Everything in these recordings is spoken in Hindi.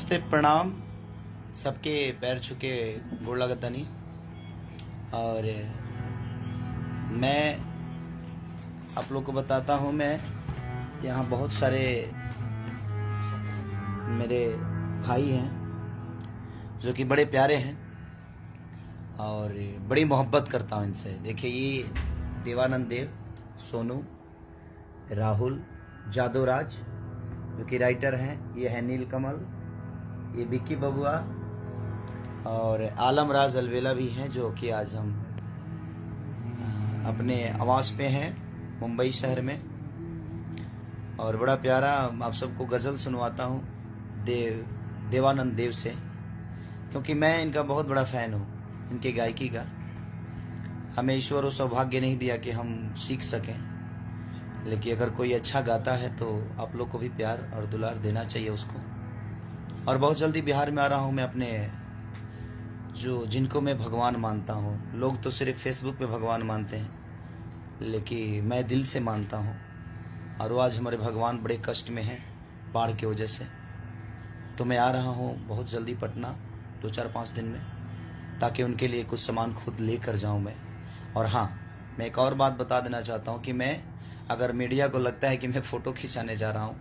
नमस्ते प्रणाम सबके पैर छुके गोड़ लगतनी। और मैं आप लोग को बताता हूँ, मैं यहाँ बहुत सारे मेरे भाई हैं जो कि बड़े प्यारे हैं और बड़ी मोहब्बत करता हूँ इनसे। देखिए ये देवानंद देव, सोनू, राहुल, जादूराज जो कि राइटर हैं, ये है नीलकमल, ये विक्की बबुआ और आलम राज अलवेला भी हैं जो कि आज हम अपने आवास पे हैं मुंबई शहर में। और बड़ा प्यारा आप सबको गज़ल सुनवाता हूँ देवानंद देव से, क्योंकि मैं इनका बहुत बड़ा फ़ैन हूँ, इनके गायकी का। हमें ईश्वर वो सौभाग्य नहीं दिया कि हम सीख सकें, लेकिन अगर कोई अच्छा गाता है तो आप लोग को भी प्यार और दुलार देना चाहिए उसको। और बहुत जल्दी बिहार में आ रहा हूँ मैं अपने जिनको मैं भगवान मानता हूँ। लोग तो सिर्फ फेसबुक पे भगवान मानते हैं, लेकिन मैं दिल से मानता हूँ। और वो आज हमारे भगवान बड़े कष्ट में हैं बाढ़ की वजह से। तो मैं आ रहा हूँ बहुत जल्दी पटना 2-4-5 दिन में, ताकि उनके लिए कुछ सामान खुद ले कर जाऊँ मैं। और हाँ, मैं एक और बात बता देना चाहता हूँ कि मैं अगर मीडिया को लगता है कि मैं फ़ोटो खिंचाने जा रहा हूँ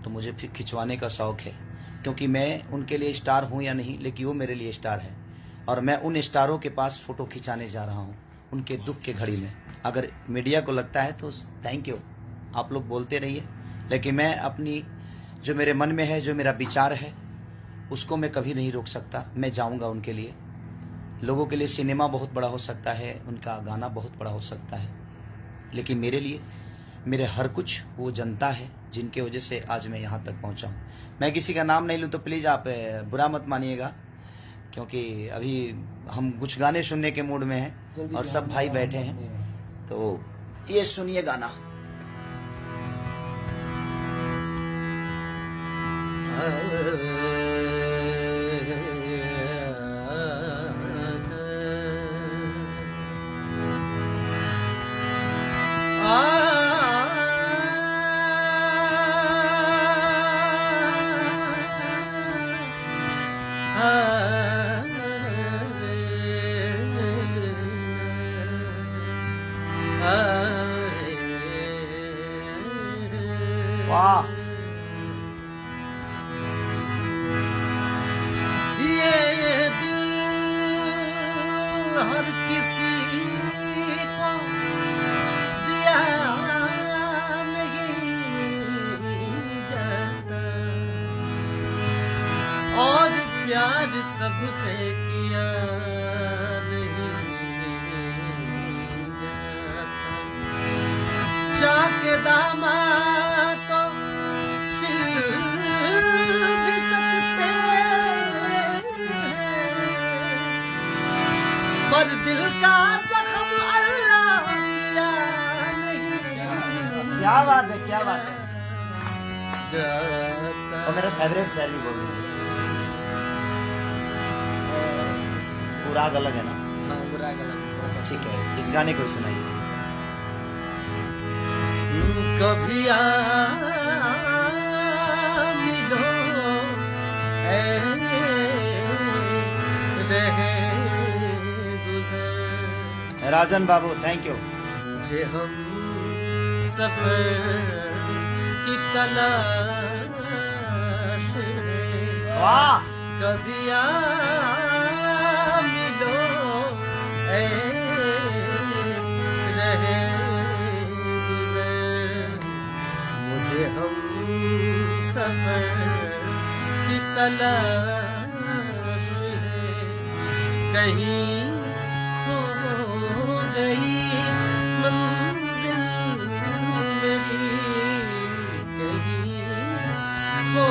तो मुझे फिर खिंचवाने का शौक़ है, क्योंकि मैं उनके लिए स्टार हूँ या नहीं, लेकिन वो मेरे लिए स्टार है। और मैं उन स्टारों के पास फ़ोटो खिंचाने जा रहा हूँ उनके दुख के घड़ी में। अगर मीडिया को लगता है तो थैंक यू, आप लोग बोलते रहिए, लेकिन मैं अपनी जो मेरे मन में है, जो मेरा विचार है, उसको मैं कभी नहीं रोक सकता। मैं जाऊँगा उनके लिए। लोगों के लिए सिनेमा बहुत बड़ा हो सकता है, उनका गाना बहुत बड़ा हो सकता है, लेकिन मेरे लिए मेरे हर कुछ वो जनता है जिनके वजह से आज मैं यहाँ तक पहुँचा हूँ। मैं किसी का नाम नहीं लूँ तो प्लीज़ आप बुरा मत मानिएगा, क्योंकि अभी हम कुछ गाने सुनने के मूड में हैं और सब भाई बैठे हैं। तो ये सुनिए गाना। वाह, ये दिल हर किसी को दिया नहीं जाता, और प्यार सबसे किया नहीं जाता। चाके दामाद तो सिल भी सकते हैं, पर दिल का जख्म अल्लाह किया नहीं। क्या बात है, क्या बात है। जाता। और मेरा फेवरेट शहर भी बोल रहे हैं। पूरा अलग है ना? हाँ, बुरा गलत। ठीक है, इस गाने को सुनाइए। कभी मिलो रहे गुजर, राजन बाबू थैंक यू। मुझे हम सफर की तलाश है। वाह, कभी मिलो रहे गुजर, मुझे हम सफर की तलाश है। कहीं खो गई मंजिल मेरी, कहीं खो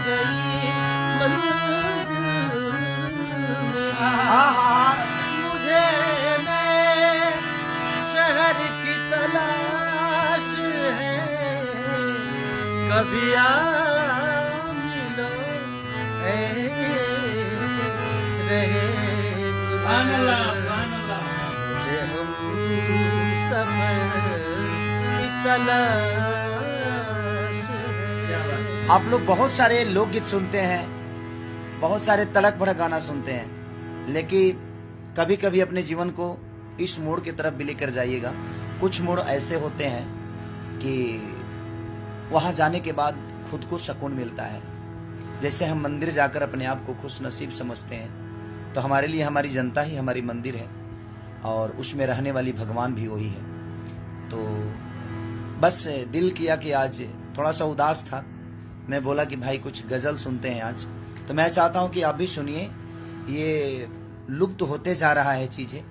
गई मंजिल मेरी। मुझे नए शहर की तलाश है। कभी मिलो रहे मुझे हम सफर की तलाश है। आप लोग बहुत सारे लोकगीत सुनते हैं, बहुत सारे तड़क भड़क गाना सुनते हैं, लेकिन कभी कभी अपने जीवन को इस मोड़ की तरफ भी लेकर जाइएगा। कुछ मोड़ ऐसे होते हैं कि वहां जाने के बाद खुद को सुकून मिलता है। जैसे हम मंदिर जाकर अपने आप को खुश नसीब समझते हैं, तो हमारे लिए हमारी जनता ही हमारी मंदिर है और उसमें रहने वाली भगवान भी वही है। तो बस दिल किया कि आज थोड़ा सा उदास था, मैं बोला कि भाई कुछ गज़ल सुनते हैं आज। तो मैं चाहता हूँ कि आप भी सुनिए, ये लुप्त होते जा रहा है चीज़ें,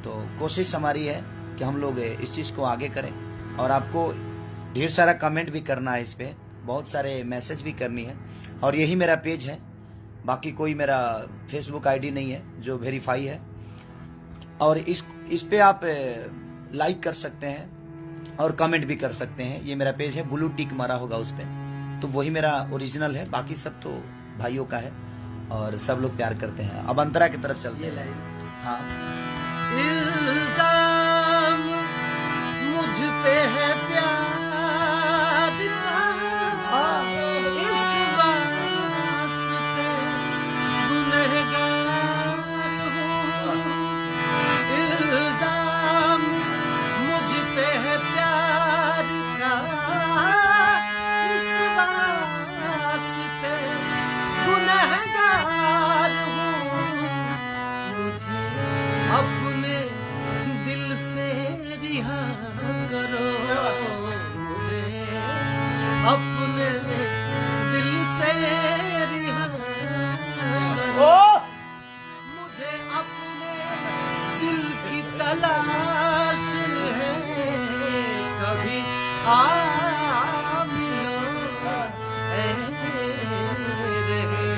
तो कोशिश हमारी है कि हम लोग इस चीज़ को आगे करें। और आपको ढेर सारा कमेंट भी करना है, इस पर बहुत सारे मैसेज भी करनी है। और यही मेरा पेज है, बाकी कोई मेरा फेसबुक आईडी नहीं है जो वेरीफाई है। और इस पे आप लाइक कर सकते हैं और कमेंट भी कर सकते हैं। ये मेरा पेज है, ब्लू टिक मारा होगा उस पर, तो वही मेरा ओरिजिनल है, बाकी सब तो भाइयों का है और सब लोग प्यार करते हैं। अब अंतरा की तरफ चलते हैं। हाँ, इल्जाम मुझ पे है प्यार का, इस वास्ते गुनहगार हूँ। इल्जाम मुझ पे है प्यार का, इस वास्ते गुनहगार हूँ। मुझे अपने दिल से रिहा करो, मुझे अपने दिल से रिहा करो। मुझे अपने दिल की तलाश है, कभी आ मिलो ऐ रहे।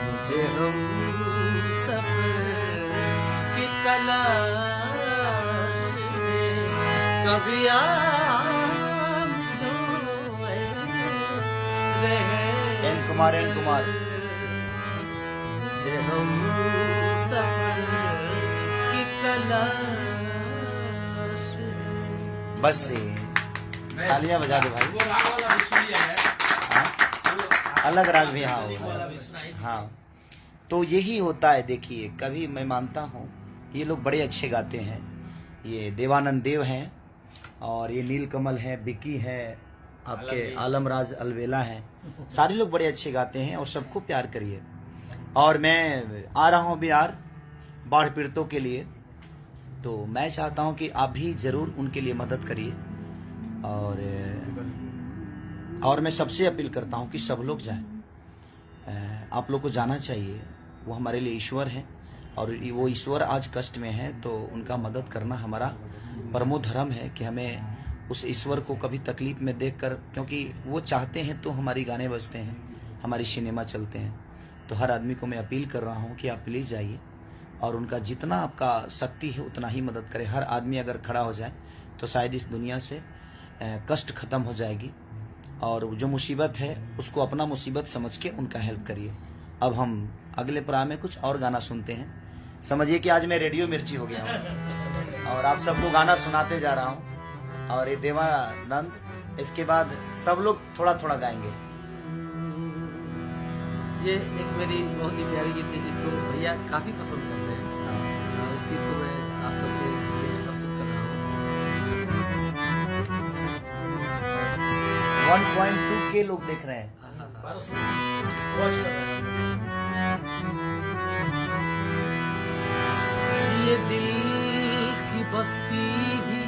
मुझे हम सफर की तलाश है, कभी आ मिलो ऐ रहे। एन कुमार मुझे हम सफर की तलाश है। बस तालियां बजा दो भाई। वो राग वाला भी सुन लिया है। हाँ? अलग राग भी, हाँ वो वाला भी सुनाई। हाँ। तो यही होता है। देखिए, कभी मैं मानता हूँ ये लोग बड़े अच्छे गाते हैं, ये देवानंद देव हैं और ये नीलकमल है, बिकी है, आपके आलमराज अलवेला हैं, सारे लोग बड़े अच्छे गाते हैं और सबको प्यार करिए। और मैं आ रहा हूँ बिहार बाढ़ पीड़ितों के लिए, तो मैं चाहता हूँ कि आप भी ज़रूर उनके लिए मदद करिए। और मैं सबसे अपील करता हूँ कि सब लोग जाएं। आप लोग को जाना चाहिए, वो हमारे लिए ईश्वर हैं और वो ईश्वर आज कष्ट में है, तो उनका मदद करना हमारा परमो धर्म है कि हमें उस ईश्वर को कभी तकलीफ में देखकर, क्योंकि वो चाहते हैं तो हमारी गाने बजते हैं, हमारी सिनेमा चलते हैं। तो हर आदमी को मैं अपील कर रहा हूँ कि आप प्लीज़ जाइए और उनका जितना आपका शक्ति है उतना ही मदद करें। हर आदमी अगर खड़ा हो जाए तो शायद इस दुनिया से कष्ट ख़त्म हो जाएगी, और जो मुसीबत है उसको अपना मुसीबत समझ के उनका हेल्प करिए। अब हम अगले प्रोग्राम में कुछ और गाना सुनते हैं। समझिए कि आज मैं रेडियो मिर्ची हो गया हूँ और आप सबको गाना सुनाते जा रहा हूँ। और ये देवानंद, इसके बाद सब लोग थोड़ा थोड़ा गाएंगे। ये एक मेरी बहुत ही प्यारी गीत है जिसको भैया काफी पसंद करते हैं। और इस गीत को मैं आप सबके बीच प्रस्तुत कर रहा हूँ। 1.2 के लोग देख रहे हैं। ये दिल की बस्ती भी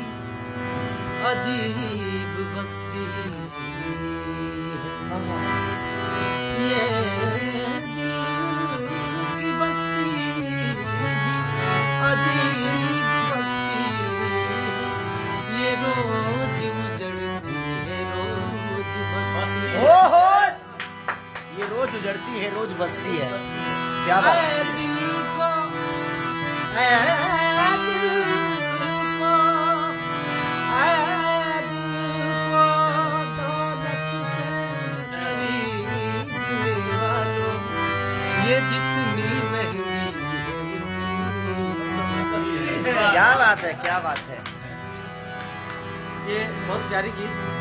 अजीब बस्ती है। ये दिल की बस्ती भी अजीब बस्ती है। ये रोज उजड़ती है, रोज बस्ती है। ओहो, ये रोज उजड़ती है, रोज बसती है। क्या बात है। दिल को, दिल को, दिल को दौलत से खरीदने वालों, ये जितनी महंगी है। क्या बात है, क्या बात है। ये बहुत प्यारी गीत है।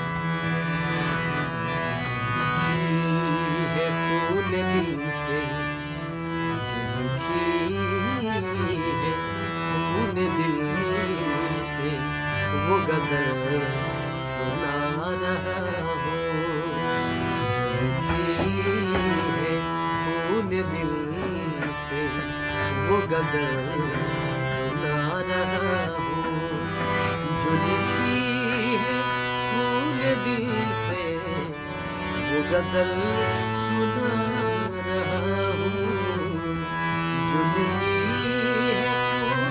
गजल सुना रहा हूँ, जो लिखी है खून दिल से वो गजल सुना रहा हूँ, जो लिखी है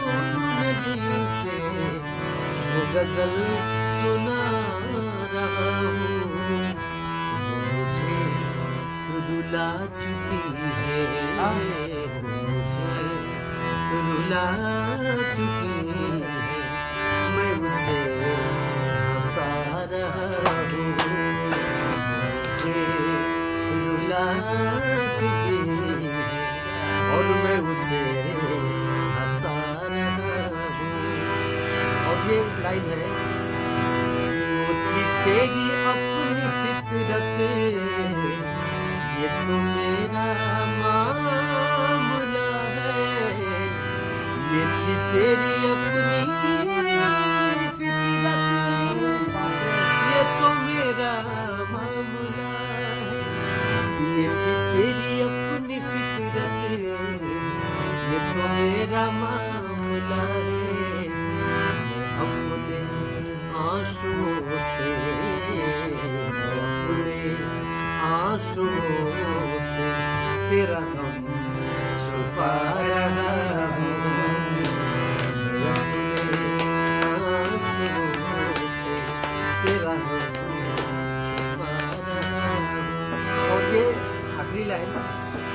खून दिल से वो गजल सुना रहा हूँ, वो मुझे रुला चुकी है, वो मुझे रुला चुकी है, मैं उसे हंसा रहा हूँ, मुझे रुला चुकी है और मैं उसे हंसा रहा हूँ। और ये लाइन है, वो थी तेरी अपनी फितरत, ये तो मेरा मामला है, ये थी तेरी अपनी फितरत, ये तो मेरा मामला है, ये थी तेरी अपनी फितरत, ये तो मेरा मामला है, मैं अपने आंसुओं से, मैं अपने आंसुओं से तेरा गम छुपा रहा हूँ, मैं अपने आंसुओं से तेरा गम छुपा रहा हूँ। और ये आखिरी लाइन,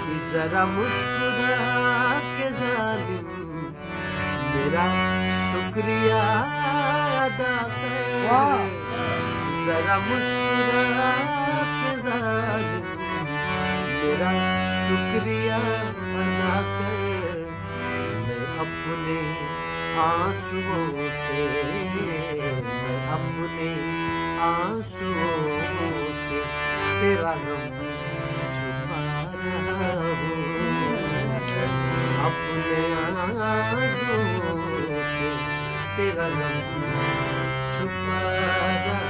कि जरा मुस्कुरा के जालिम मेरा शुक्रिया अदा कर, जरा मुस्कुरा के जालिम मेरा शुक्रिया अदा कर, मैं अपने आंसुओं से, मैं अपने आंसुओं से तेरा गम छुपा रहा हूँ, अपने आंसुओं से तेरा गम छुपा रहा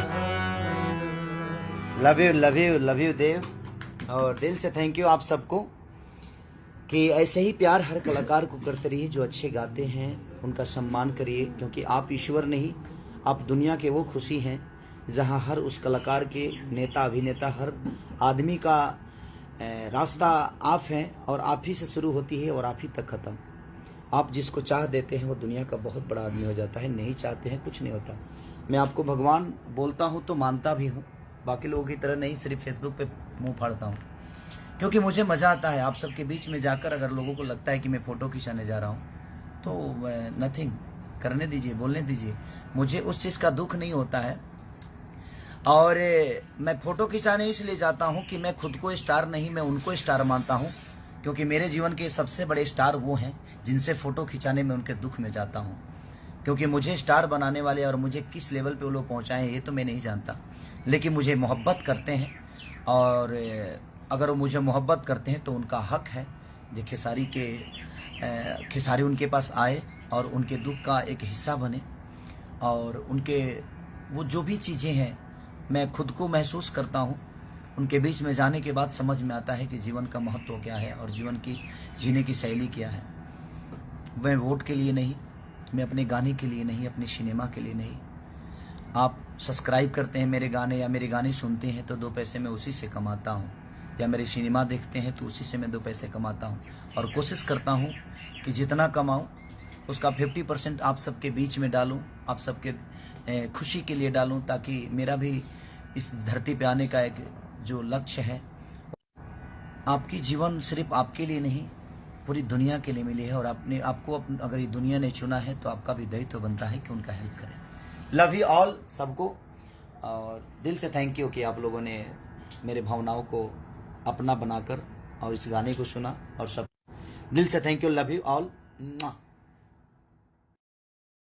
हूँ। लव यू देव। और दिल से थैंक यू आप सबको कि ऐसे ही प्यार हर कलाकार को करते रहिए, जो अच्छे गाते हैं उनका सम्मान करिए, क्योंकि आप ईश्वर नहीं, आप दुनिया के वो खुशी हैं जहां हर उस कलाकार के नेता अभिनेता हर आदमी का रास्ता आप हैं और आप ही से शुरू होती है और आप ही तक ख़त्म। आप जिसको चाह देते हैं वो दुनिया का बहुत बड़ा आदमी हो जाता है, नहीं चाहते हैं कुछ नहीं होता। मैं आपको भगवान बोलता हूँ तो मानता भी हूँ, बाकी लोगों की तरह नहीं सिर्फ फेसबुक पे मुंह फाड़ता हूँ, क्योंकि मुझे मज़ा आता है आप सबके बीच में जाकर। अगर लोगों को लगता है कि मैं फ़ोटो खिंचाने जा रहा हूँ तो नथिंग, करने दीजिए, बोलने दीजिए, मुझे उस चीज़ का दुख नहीं होता है। और मैं फ़ोटो खिंचाने इसलिए जाता हूँ कि मैं खुद को स्टार नहीं, मैं उनको स्टार मानता हूँ, क्योंकि मेरे जीवन के सबसे बड़े स्टार वो हैं जिनसे फ़ोटो खिंचाने में उनके दुख में जाता हूँ। क्योंकि मुझे स्टार बनाने वाले और मुझे किस लेवल पे वो लोग पहुँचाए हैं ये तो मैं नहीं जानता, लेकिन मुझे मोहब्बत करते हैं। और अगर वो मुझे मोहब्बत करते हैं तो उनका हक है जो खेसारी उनके पास आए और उनके दुख का एक हिस्सा बने। और उनके वो जो भी चीज़ें हैं मैं खुद को महसूस करता हूँ, उनके बीच में जाने के बाद समझ में आता है कि जीवन का महत्व क्या है और जीवन की जीने की शैली क्या है। मैं वोट के लिए नहीं, मैं अपने गाने के लिए नहीं, अपने सिनेमा के लिए नहीं। आप सब्सक्राइब करते हैं मेरे गाने या मेरे गाने सुनते हैं तो 2 पैसे मैं उसी से कमाता हूँ, या मेरे सिनेमा देखते हैं तो उसी से मैं 2 पैसे कमाता हूँ। और कोशिश करता हूँ कि जितना कमाऊँ उसका 50% आप सबके बीच में डालूँ, आप सबके खुशी के लिए डालूँ, ताकि मेरा भी इस धरती पे आने का एक जो लक्ष्य है, आपकी जीवन सिर्फ आपके लिए नहीं पूरी दुनिया के लिए मिली है। और आपको अगर ये दुनिया ने चुना है तो आपका भी दायित्व बनता है कि उनका हेल्प करें। लव यू ऑल सबको, और दिल से थैंक यू कि आप लोगों ने मेरे भावनाओं को अपना बनाकर और इस गाने को सुना। और सब दिल से thank you, love you all.